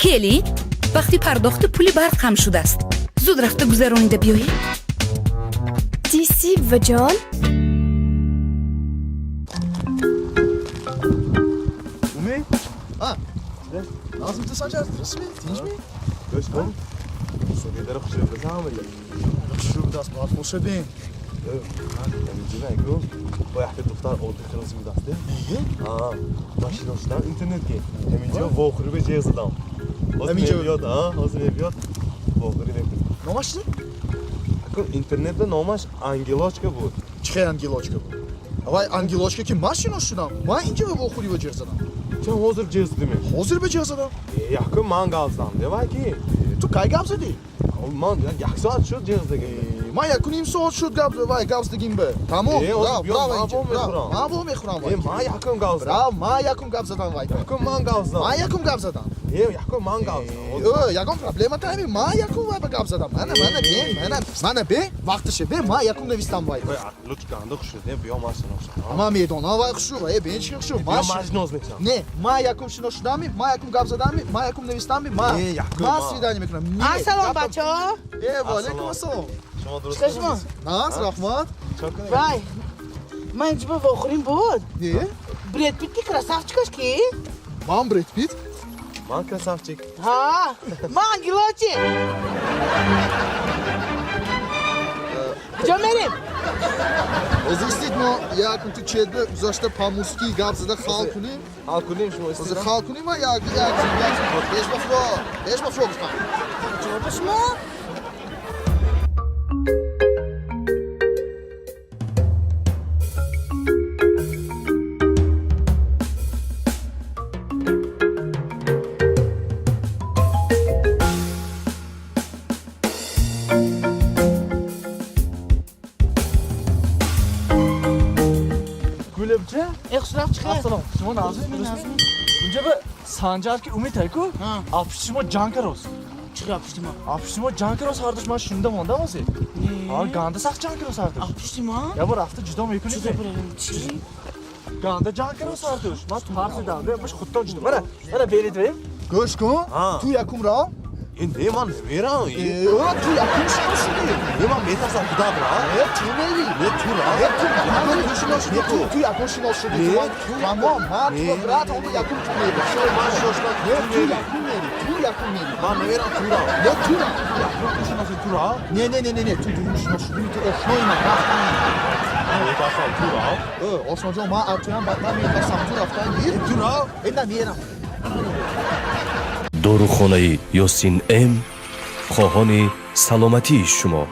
کلی وقتی پرداخت پول برق هم شده است زود رفته گذرانیده بیایی. دیسی و جان اومی؟ نازم تو سانجا درست می؟ تینج می؟ گوش کن صبحی داره خوشی رو بزن همه خوشی رو دست باید خوش شدیم نمیجونه اگرو با یحتی دختر آدی خرازی میدسته ماشین هاشتن اینترنت که همینجا واخوری به جیز دام همینجا بیاد حاضر بیاد واخوری نکنی نامش چی؟ اکن اینترنت به نامش انگلاچکه بود چی خیلی انگیلاچکه بود؟ اوای انگیلاچکه که ماشین هاشتم من اینجا به بخوری به جیغ زدم چه حاضر جیز دیمی؟ حاضر به جیغ زدم یکم من گازدم دیوای کی؟ تو کی گپ زدی؟ من یک ساعت شد جیز دیگه من یک و نیم ساعت شد گپ زدیم به تمام برو اینجا من با میخورم من یکم گازدم برو من یکم گپ زدم وای یکم من گازدم من یکم گپ زدم یکم من گازدم یکم پرابلم تایمی من یکم وای به گپ زدم من به وقتشه به من یکم نویستم وای لوچ گنده شده بیا ماشین هاشتن من میدونم وای خوشو وای به چی خوشو بیا ماشین ناز میکنم نه من یکم شنو شدم من یکم گپ زدم من یکم نویستم من سویدانی میکنم السلام بچه‌ها. و علیکم السلام شما درست چطور شما؟ ناز رحمت وای. من اینجا با واخوریم بود. نه برед پیتی красавчикаш کی؟ من برید پیت من красавчик ها. من انگیلاچی. کجا میریم؟ ازیستید ما یکم تو چهده گذاشته پاموسکی گپ زده خال کنیم حال کنیم شما از استیدم خال کنیم و یک بیش بفرو بخوام جواب شما؟ گوله بچه؟ اخسراف چخه؟ سلام شما نازمی؟ اینجا به سانجار که امید تایکو آفیس شما جانکروس چخه پشت ما؟ آفیس شما جانکروس هردش من شونده مونده واسه گانده سخت جانکروس هردش پشت ما؟ یا با رفته جدا میکنی چطور بریم؟ چی؟ گانده جانکروس هردش من تو حرف دارم باش خودتا جدا من برید بریم گوش کن تو یکم را این نه من نمیرم تو یکم شما شدی نه من میترسم خدا برا تو میری نه تو را تو یکم شما شدی تمام من تو برات اون یکم تو میری من شوشنا تو یکم میری من نمیرم تو را نه تو را تو را نه تو شما شدی تو اشنای من میترسم تو را آسمان جان من ارتویم بعد من میترسم تو رفتن گیر تو را اینا میرم داروخانه یاسین ام خواهان سلامتی شما